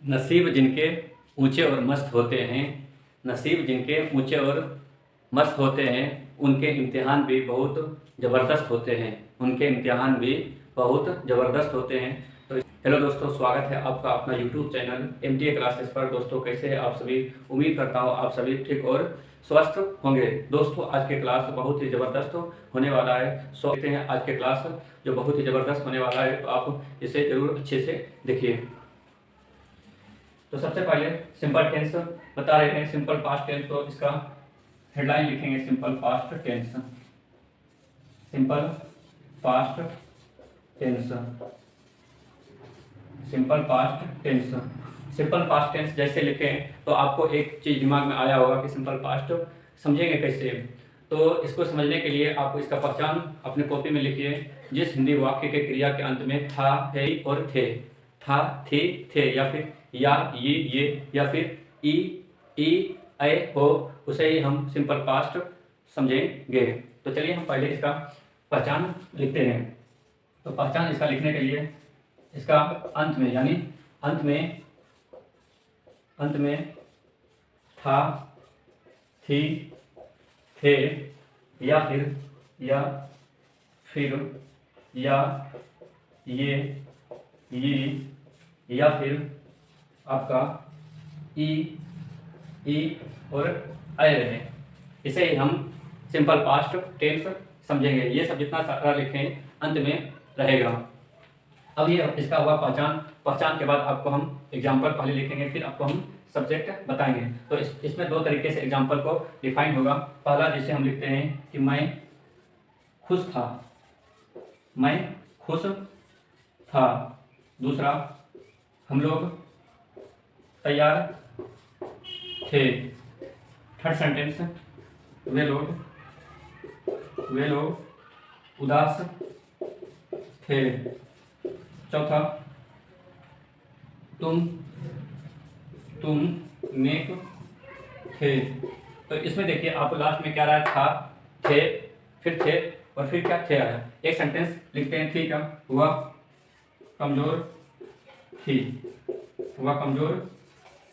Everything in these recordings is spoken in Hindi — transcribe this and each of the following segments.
नसीब जिनके ऊंचे और मस्त होते हैं, नसीब जिनके ऊंचे और मस्त होते हैं, उनके इम्तिहान भी बहुत ज़बरदस्त होते हैं, उनके इम्तिहान भी बहुत ज़बरदस्त होते हैं। तो हेलो दोस्तों, स्वागत है आपका अपना यूट्यूब चैनल MTA क्लासेस पर। दोस्तों, कैसे हैं आप सभी? उम्मीद करता हूँ आप सभी ठीक और स्वस्थ होंगे। दोस्तों, आज के क्लास बहुत ही ज़बरदस्त होने वाला है। सो देखते हैं आज के क्लास जो बहुत ही ज़बरदस्त होने वाला है, तो आप इसे ज़रूर अच्छे से देखिए। तो सबसे पहले सिंपल टेंस बता रहे हैं, सिंपल पास्ट टेंस। तो इसका हेडलाइन लिखेंगे simple past tense, simple past tense, simple past tense. Simple past tense जैसे लिखें तो आपको एक चीज दिमाग में आया होगा कि सिंपल पास्ट समझेंगे कैसे। तो इसको समझने के लिए आप इसका पहचान अपने कॉपी में लिखिए। जिस हिंदी वाक्य के क्रिया के अंत में था, है और थे, था, थी, थे, या फिर या, ये, या फिर ई, ऐ हो, उसे ही हम सिंपल पास्ट समझेंगे। तो चलिए हम पहले इसका पहचान लिखते हैं। तो पहचान इसका लिखने के लिए इसका अंत में, यानी अंत में था, थी, थे, या फिर या, ये, या फिर आपका ई और ऐ रहे, इसे ही हम सिंपल पास्ट टेंस समझेंगे। ये सब जितना सारा लिखें अंत में रहेगा। अब ये इसका हुआ पहचान के बाद आपको हम एग्जाम्पल पहले लिखेंगे, फिर आपको हम सब्जेक्ट बताएंगे। तो इसमें दो तरीके से एग्जाम्पल को डिफाइन होगा। पहला जिसे हम लिखते हैं कि मैं खुश था, मैं खुश था। दूसरा, हम लोग तैयार थे। थर्ड सेंटेंस, वे लोग उदास थे। चौथा, तुम नेक थे। तो इसमें देखिए आपको लास्ट में क्या रहा था, थे, फिर थे, और फिर क्या थे आया। एक सेंटेंस लिखते हैं, थी का हुआ कमजोर थी, हुआ कमजोर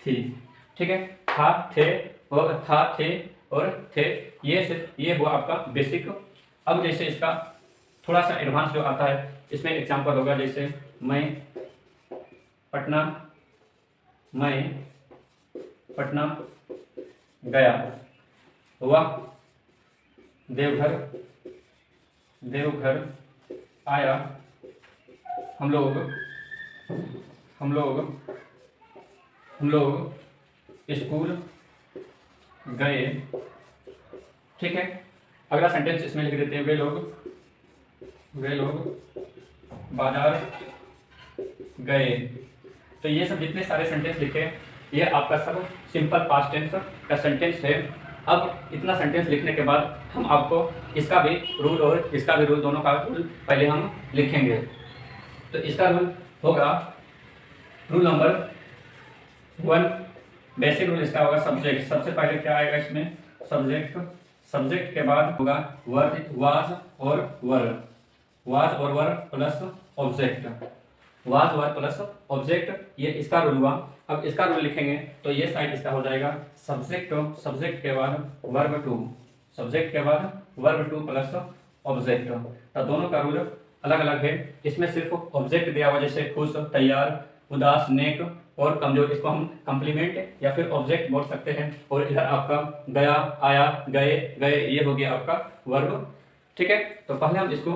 थी। ठीक है, था, थे और थे, ये हुआ आपका बेसिक। अब जैसे इसका थोड़ा सा एडवांस जो आता है, इसमें एग्जांपल होगा जैसे मैं पटना गया, हुआ देवघर आया, हम लोग स्कूल गए। ठीक है, अगला सेंटेंस इसमें लिख देते हैं, वे लोग बाजार गए। तो ये सब जितने सारे सेंटेंस लिखे, ये आपका सब सिंपल पास्ट टेंस का सेंटेंस है। अब इतना सेंटेंस लिखने के बाद हम आपको इसका भी रूल और इसका भी रूल, दोनों का रूल पहले हम लिखेंगे। तो इसका रूल होगा, रूल नंबर 1, बेसिक रूल इसका होगा सब्जेक्ट। सबसे पहले क्या आएगा इसमें, सब्जेक्ट के बाद होगा वर्ब, वाज और वर plus object, was were plus object, ये इसका रूल हुआ। अब इसका रूल लिखेंगे तो ये साइड इसका हो जाएगा सब्जेक्ट के बाद वर्ब टू प्लस ऑब्जेक्ट। तो दोनों का रूल अलग अलग है। इसमें सिर्फ ऑब्जेक्ट दिया हुआ, जैसे खुश, तैयार, उदास, नेक और कमजोर, इसको हम कंप्लीमेंट या फिर ऑब्जेक्ट बोल सकते हैं। और इधर आपका गया, आया, गए, ये हो गया आपका वर्ब। ठीक है, तो पहले हम इसको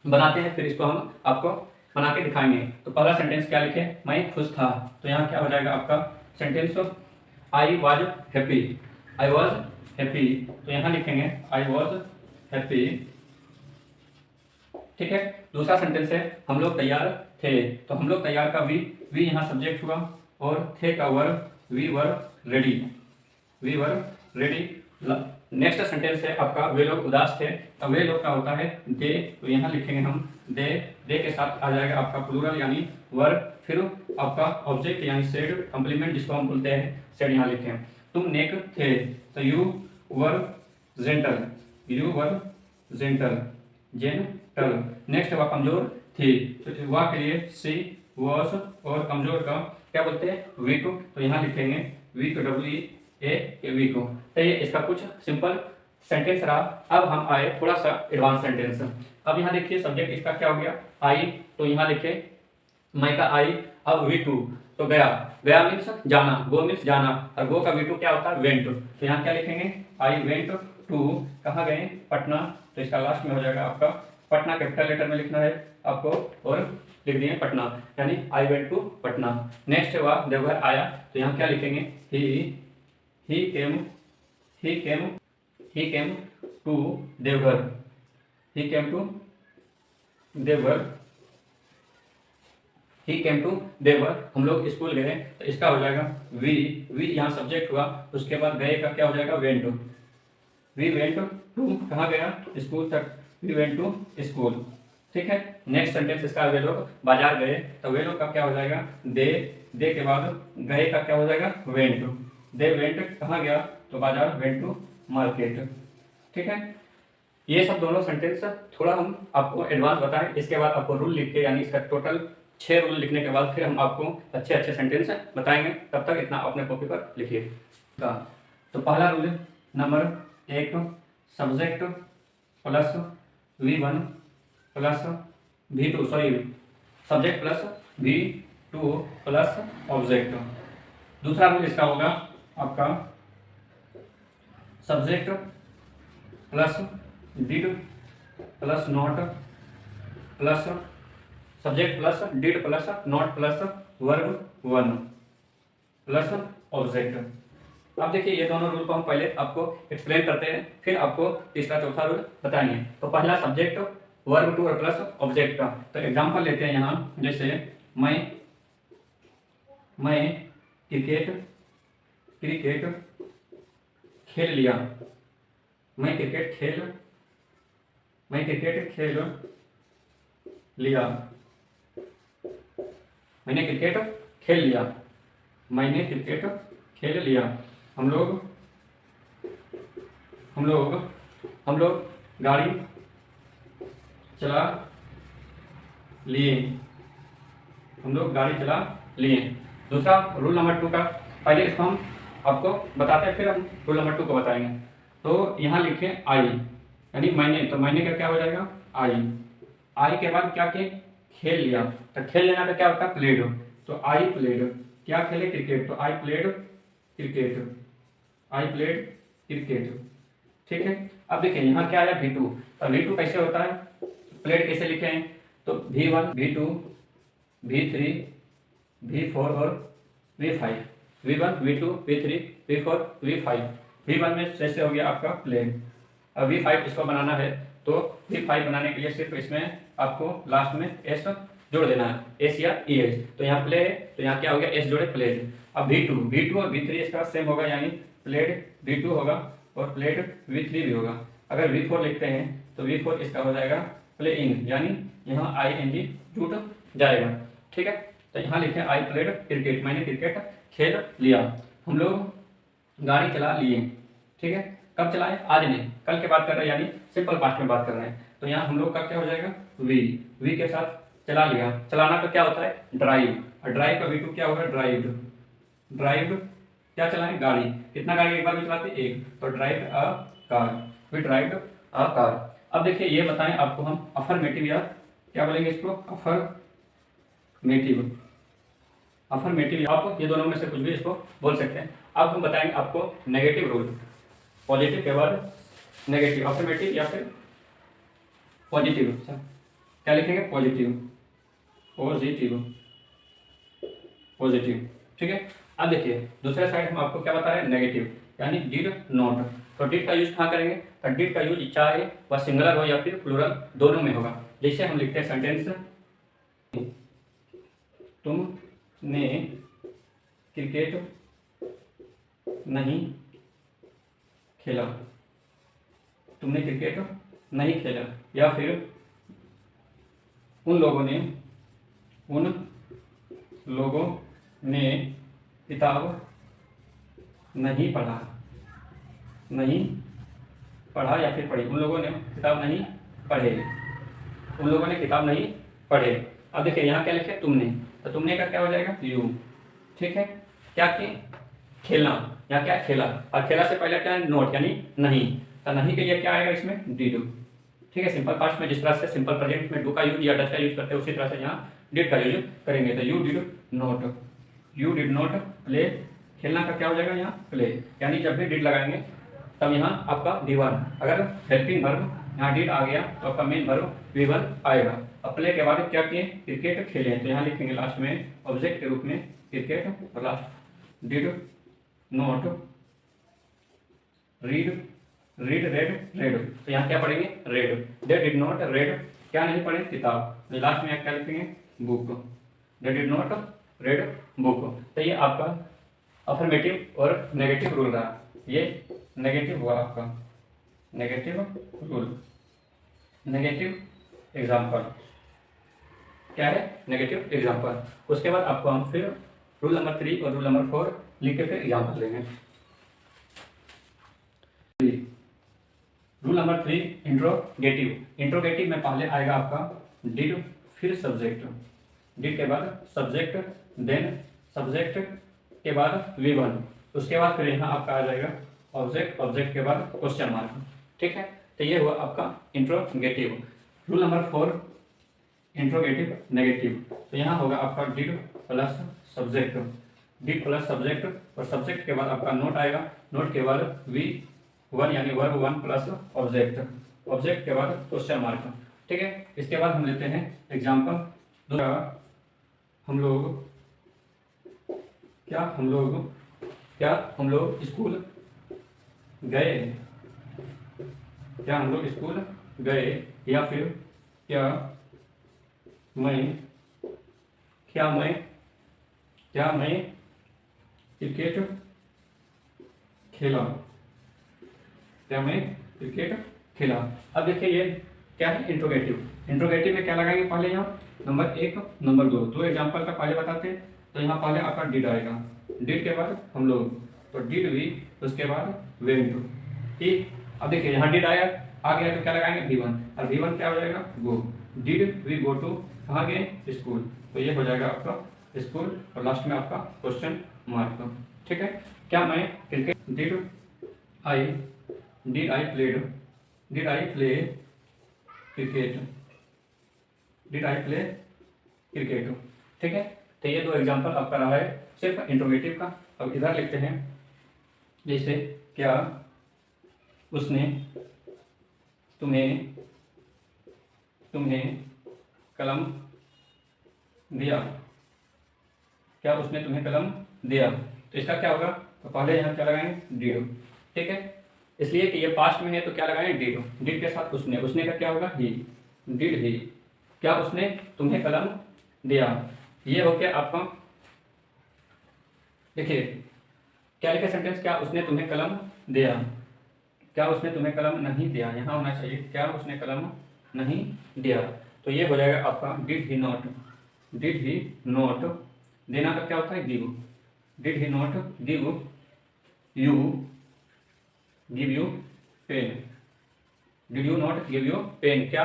बनाते हैं, फिर इसको हम आपको बना के दिखाएंगे। तो पहला सेंटेंस क्या लिखे, मैं खुश था। तो यहाँ क्या हो जाएगा आपका सेंटेंस, आई वॉज हैप्पी। तो यहाँ लिखेंगे आई वॉज हैप्पी। ठीक है, दूसरा सेंटेंस है हम लोग तैयार थे। तो हम लोग तैयार का वी यहाँ सब्जेक्ट हुआ, और थे का verb, we were ready. Next sentence है आपका वे लोग उदास थे। अब वे लोग का होता है दे, तो यहाँ लिखेंगे हम दे के साथ आ जाएगा आपका प्लूरल यानी वर्ब, फिर आपका ऑब्जेक्ट यानी सेड, कंप्लीमेंट जिसको हम बोलते हैं सेड, यहाँ लिखें। तुम नेक थे, तो यू वर जेंटल। नेक्स्ट हुआ कमजोर थी, तो हुआ के लिए सी वॉज, और कमजोर का क्या बोलते हैं, V2। तो यहाँ लिखेंगे V2 W-E-A-V2। तो ये इसका कुछ सिंपल सेंटेंस रहा। अब हम आए थोड़ा सा एडवांस सेंटेंस। अब यहाँ देखिए सब्जेक्ट इसका क्या हो गया, आई। तो यहाँ लिखे मैं का आई। अब V2 तो गया, गया मीन्स जाना, गो मीन्स जाना, और गो का V2 क्या होता है, वेंट। तो यहाँ क्या लिखेंगे, आई वेंट टू, कहाँ गए, पटना। तो इसका लास्ट में हो जाएगा आपका पटना, कैपिटल लेटर में लिखना है आपको, और लिख दिए पटना, यानी I went to Patna. Next हुआ देवघर आया। तो यहाँ क्या लिखेंगे, he came to Deoghar, he came to Deoghar, he came to Deoghar. हम लोग स्कूल गए, तो इसका हो जाएगा वी यहाँ सब्जेक्ट हुआ, उसके बाद गए का क्या हो जाएगा, वेंट। वी वेंट टू, कहाँ गया, स्कूल तक, वी वेंट टू स्कूल। ठीक है। नेक्स्ट सेंटेंस इसका, वे लोग बाजार गए। तो वे लोग का क्या हो जाएगा, दे के बाद गए का क्या हो जाएगा, वेंट। दे वेंट, कहाँ गया, तो बाजार, वेंट टू मार्केट। ठीक है। ये सब दोनों सेंटेंस थोड़ा हम आपको एडवांस बताएं, इसके बाद आपको रूल लिख के, यानी इसका टोटल 6 रूल लिखने के बाद फिर हम आपको अच्छे अच्छे सेंटेंस बताएंगे। तब तक इतना अपने कॉपी पर लिखिए। तो पहला rule number 1, subject plus V1 plus V2, subject plus V2 plus object. दूसरा रूल इसका होगा आपका subject plus did plus not plus subject plus did plus not plus verb 1 plus object. अब देखिए ये दोनों रूल को हम पहले आपको एक्सप्लेन करते हैं, फिर आपको तीसरा चौथा रूल बताएंगे। तो पहला सब्जेक्ट वर्ब 2 और प्लस ऑब्जेक्ट का। तो एग्जांपल लेते हैं यहाँ, जैसे मैं क्रिकेट खेल लिया, मैं क्रिकेट खेल लिया, मैंने क्रिकेट खेल लिया, मैंने क्रिकेट खेल लिया। हम लोग गाड़ी चला लिए, हम लोग गाड़ी चला लिए। दूसरा रूल नंबर 2 का, पहले इसको हम आपको बताते हैं, फिर हम रूल नंबर 2 को बताएंगे। तो यहाँ लिखे आई, यानी मैंने, तो मैंने का क्या हो जाएगा, आई के बाद क्या किए, खेल लिया। तो खेल लेना का क्या होता है, प्लेड। तो आई प्लेड, क्या खेले, क्रिकेट। तो आई प्लेड क्रिकेट। ठीक है। अब देखिए यहाँ क्या आया, V2। तो V2 कैसे होता है, प्लेड कैसे लिखे हैं, तो V1 V2 V3 V4 और V5, V1 V2 V3 V4 V5। V1 में जैसे हो गया आपका प्लेड। अब V5 इसको बनाना है, तो V5 बनाने के लिए सिर्फ इसमें आपको लास्ट में S जोड़ देना है, S या ES। तो यहाँ प्ले है, तो यहाँ क्या हो गया, S जोड़े प्लेड। अब V2 और V3 इसका सेम होगा, यानी प्लेड V2 होगा और प्लेड V3 भी होगा। अगर V4 लिखते हैं तो V4 इसका हो जाएगा प्लेइंग, यानी यहाँ ING जुट जाएगा। ठीक है। तो यहाँ लिखे आई प्लेड क्रिकेट, मैंने क्रिकेट खेल लिया। हम लोग गाड़ी चला लिए। ठीक है। कब चलाए, आज नहीं, कल की बात कर रहे हैं, यानी सिंपल पास्ट में बात कर रहे हैं। तो यहाँ हम लोग का क्या हो जाएगा, वी के साथ चला लिया। चलाना का क्या होता है, ड्राइव, और ड्राइव का V2 क्या होगा, ड्राइव क्या चलाएं, गाड़ी। कितना गाड़ी एक बार में चलाते, एक। तो drive a car, we drive a car. अब देखिए ये बताएं आपको हम अफर्मेटिव या क्या बोलेंगे इसको, अफर्मेटिव, आप ये दोनों में से कुछ भी इसको बोल सकते हैं। अब हम बताएंगे आपको नेगेटिव रूल, पॉजिटिव के बाद नेगेटिव, अफर्मेटिव या फिर पॉजिटिव। क्या लिखेंगे, पॉजिटिव। ठीक है। अब देखिए दूसरे साइड हम आपको क्या बता रहे हैं, नेगेटिव, यानी डिड नॉट। तो डिड का यूज कहाँ करेंगे, तो डिड का यूज चाहे वह सिंगुलर हो या फिर प्लूरल, दोनों में होगा। जैसे हम लिखते हैं सेंटेंस, तुमने क्रिकेट नहीं खेला, तुमने क्रिकेट नहीं खेला। या फिर उन लोगों ने किताब नहीं पढ़ा या फिर पढ़ी। उन लोगों ने किताब नहीं पढ़े। अब देखिए यहाँ क्या लिखे, तुमने। तो तुमने का क्या हो जाएगा, यू। ठीक है। क्या किए, खेलना, या क्या खेला, और खेला से पहले क्या है नोट यानी नहीं, तो नहीं के लिए क्या आएगा इसमें डिड। ठीक है, सिंपल पास्ट में जिस तरह से सिंपल प्रेजेंट में डू का यूज या डज का यूज करते हैं उसी तरह से यहाँ डिड का यूज करेंगे। तो यू डिड नॉट प्ले, खेलना का क्या हो जाएगा यहाँ प्ले, यानी जब भी डिड लगाएंगे तब यहाँ आपका V1, अगर हेल्पिंग वर्ब यहाँ डिड आ गया तो आपका मेन वर्ब V1 आएगा। अब प्ले के बाद क्या किए, क्रिकेट खेले, तो यहाँ लिखेंगे लास्ट में ऑब्जेक्ट के रूप में क्रिकेट, और last did not read red, तो यहाँ क्या पढ़ेंगे red, they did not red, क्या नहीं पढ़े किताब, तो लास्ट में क्या लिखेंगे book, they did not red book. तो ये आपका अफर्मेटिव और नेगेटिव रूल रहा, ये नेगेटिव हुआ आपका नेगेटिव रूल, नेगेटिव एग्जाम्पल, क्या है नेगेटिव एग्जाम्पल। उसके बाद आपको हम फिर रूल नंबर 3 और रूल नंबर 4 लिख के फिर एग्जाम्पल लेंगे। रूल नंबर 3 इंट्रोगेटिव में पहले आएगा आपका डिड फिर सब्जेक्ट, डिड के बाद सब्जेक्ट, देन सब्जेक्ट के बाद V1, उसके बाद फिर यहाँ आपका आ जाएगा ऑब्जेक्ट के बाद क्वेश्चन मार्क। ठीक है, तो ये हुआ आपका interrogative. Rule number 4 interrogative negative, तो यहाँ होगा आपका did plus subject, did plus subject, और सब्जेक्ट के बाद आपका नोट आएगा, नोट के बाद V1 यानी वर्ब 1 प्लस ऑब्जेक्ट के बाद क्वेश्चन मार्क। ठीक है, इसके बाद हम लेते हैं एग्जाम्पल। हम लोग स्कूल गए, क्या हम लोग स्कूल गए, या फिर क्या मैं क्रिकेट खेला, क्या मैं क्रिकेट खेला। अब देखिए ये क्या है इंट्रोगेटिव में क्या लगाएंगे पहले, यहाँ नंबर 1 नंबर 2 एग्जाम्पल का पहले बताते हैं। तो यहाँ पहले आपका डिड आएगा, डिड के बाद हम लोग, तो डिड वी, उसके बाद वेंट। ठीक, अब देखिए यहाँ डिड आया आ गया तो क्या लगाएंगे V1, और V1 क्या हो जाएगा गो, डिड वी गो टू, कहाँ गए स्कूल, तो ये हो जाएगा आपका स्कूल, और लास्ट में आपका क्वेश्चन मार्क। ठीक है, क्या मैं cricket, did I play cricket, ठीक है। तो ये 2 एग्जाम्पल आपका रहा है सिर्फ इंट्रोगेटिव का। अब इधर लिखते हैं, जैसे क्या उसने तुम्हें कलम दिया, क्या उसने तुम्हें कलम दिया, तो इसका क्या होगा, तो पहले यहाँ क्या लगाएंगे डिड। ठीक है, इसलिए कि ये पास्ट में है तो क्या लगाएंगे डिड के साथ उसने का क्या होगा ही, डिड ही, क्या उसने तुम्हें कलम दिया। ये हो गया आपका, देखिए क्या लिखे सेंटेंस, क्या उसने तुम्हें कलम दिया, क्या उसने तुम्हें कलम नहीं दिया, यहाँ होना चाहिए क्या उसने कलम नहीं दिया। तो ये हो जाएगा आपका डिड ही नॉट, देना का क्या होता है give, did he not give you pen, did you not give you pen, क्या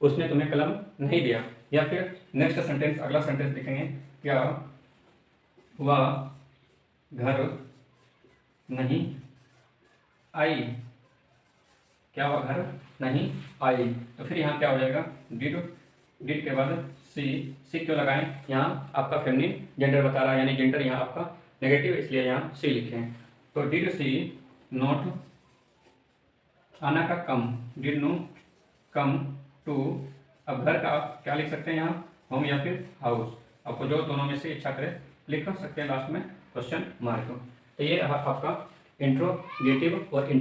उसने तुम्हें कलम नहीं दिया। या फिर नेक्स्ट सेंटेंस, अगला सेंटेंस लिखेंगे, क्या वह घर नहीं आई, क्या वह घर नहीं आई। तो फिर यहाँ क्या हो जाएगा डिड के बाद सी क्यों लगाएं, यहाँ आपका फेमिनिन जेंडर बता रहा है, यानी जेंडर यहाँ आपका नेगेटिव, इसलिए यहाँ सी लिखें। तो डिड सी नॉट, आना का कम, डिड नो कम टू, अब घर का आप क्या लिख सकते हैं यहाँ होम या फिर हाउस, आपको जो दोनों में से इच्छा करे लिख सकते हैं लास्ट में क्वेश्चन मार्क। तो ये रहा आपका इंट्रोगेटिव और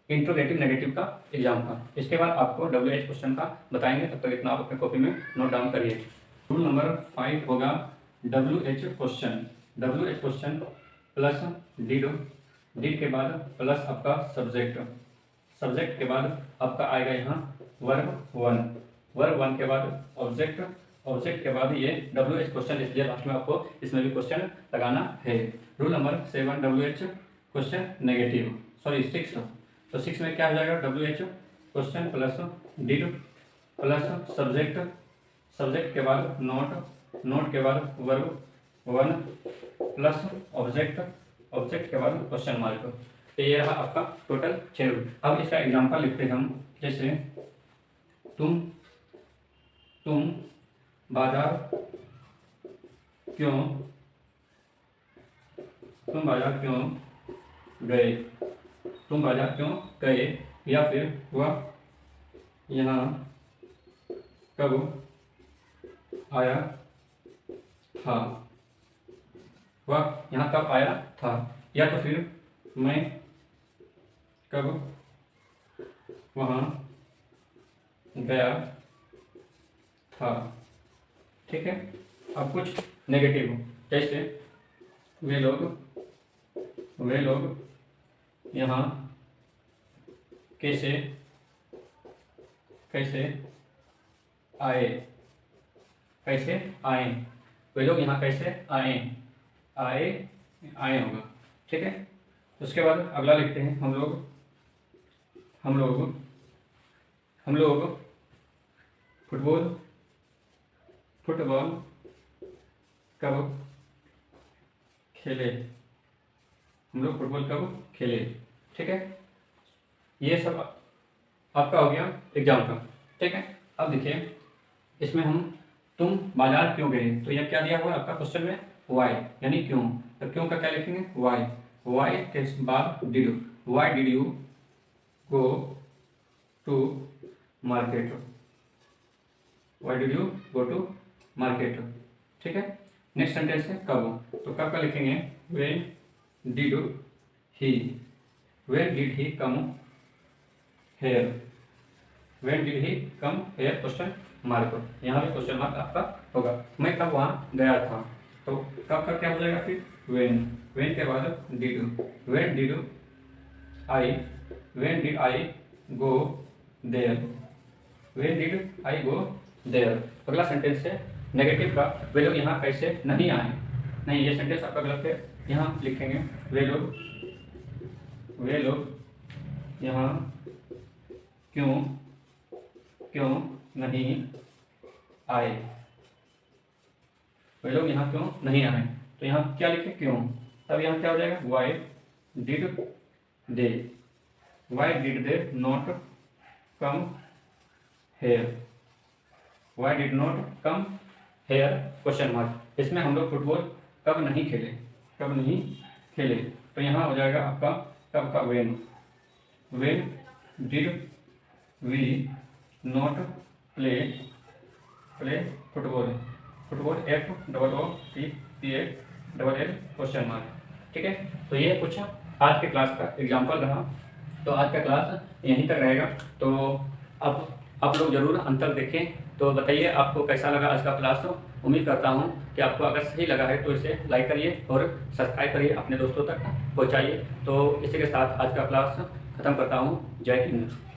इंट्रोगेटिव नेगेटिव का एग्जाम्पल। इसके बाद आपको WH क्वेश्चन का बताएंगे, तब तक इतना आप अपने कॉपी में नोट डाउन करिए। रूल नंबर 5 होगा WH क्वेश्चन प्लस डिड के बाद प्लस आपका सब्जेक्ट के बाद आपका आएगा यहाँ वर्ब 1 के बाद ऑब्जेक्ट के बाद ये WH क्वेश्चन, इसलिए लास्ट में आपको इसमें भी क्वेश्चन लगाना है। Rule number 7 WH question negative, sorry 6, तो 6 में क्या हो जाएगा WH question plus did plus subject के बाद नोट के बाद वर्ब 1 प्लस ऑब्जेक्ट, ऑब्जेक्ट के बाद क्वेश्चन मार्क। तो ये रहा आपका टोटल 6 रूल। अब इसका एग्जांपल लिखते हैं हम, जैसे तुम बाजार क्यों गए, तुम बाजार क्यों गए, या फिर वह यहाँ कब आया था, वह यहाँ कब आया था, या तो फिर मैं कब वहाँ गया था। ठीक है। अब कुछ नेगेटिव, जैसे वे लोग यहाँ कैसे आए, वे लोग यहाँ कैसे आए होगा। ठीक है। उसके बाद अगला लिखते हैं, हम लोग फुटबॉल कब खेले, हम लोग फुटबॉल कब खेले। ठीक है। ये सब आपका हो गया एग्जाम का। ठीक है। अब देखिए, इसमें हम तुम बाजार क्यों गए, तो यह क्या दिया हुआ है आपका क्वेश्चन में, वाई, यानी क्यों। तो क्यों का क्या लिखेंगे, वाई के बाद why did you go to market, why did you go to market. ठीक है। नेक्स्ट सेंटेंस है कब, तो कब का लिखेंगे, when did he come here, when did he come here question mark. यहाँ पे क्वेश्चन मार्क आपका होगा। मैं कब वहाँ गया था, तो कब का क्या हो जाएगा फिर, व्हेन के बाद did, when did I go there, when did I go there. अगला सेंटेंस है नेगेटिव का, वे लोग यहाँ कैसे नहीं आए। नहीं, ये सेंटेंस आपका गलत है। यहाँ लिखेंगे वे लोग यहाँ क्यों नहीं आए, वे लोग यहाँ क्यों नहीं आए। तो यहाँ क्या लिखे, क्यों। तब यहाँ क्या हो जाएगा, why did they not come here, why did not come here question mark. इसमें हम लोग फुटबॉल कब नहीं खेले, तो यहाँ हो जाएगा आपका कब का, when did we not play football, FOOTBALL question mark. ठीक है। तो ये कुछ आज के क्लास का एग्जाम्पल रहा। तो आज का क्लास यहीं तक रहेगा। तो अब आप लोग जरूर अंत तक देखें। तो बताइए आपको कैसा लगा आज का क्लास। उम्मीद करता हूँ कि आपको अगर सही लगा है तो इसे लाइक करिए और सब्सक्राइब करिए, अपने दोस्तों तक पहुँचाइए। तो इसी के साथ आज का क्लास खत्म करता हूँ। जय हिंद।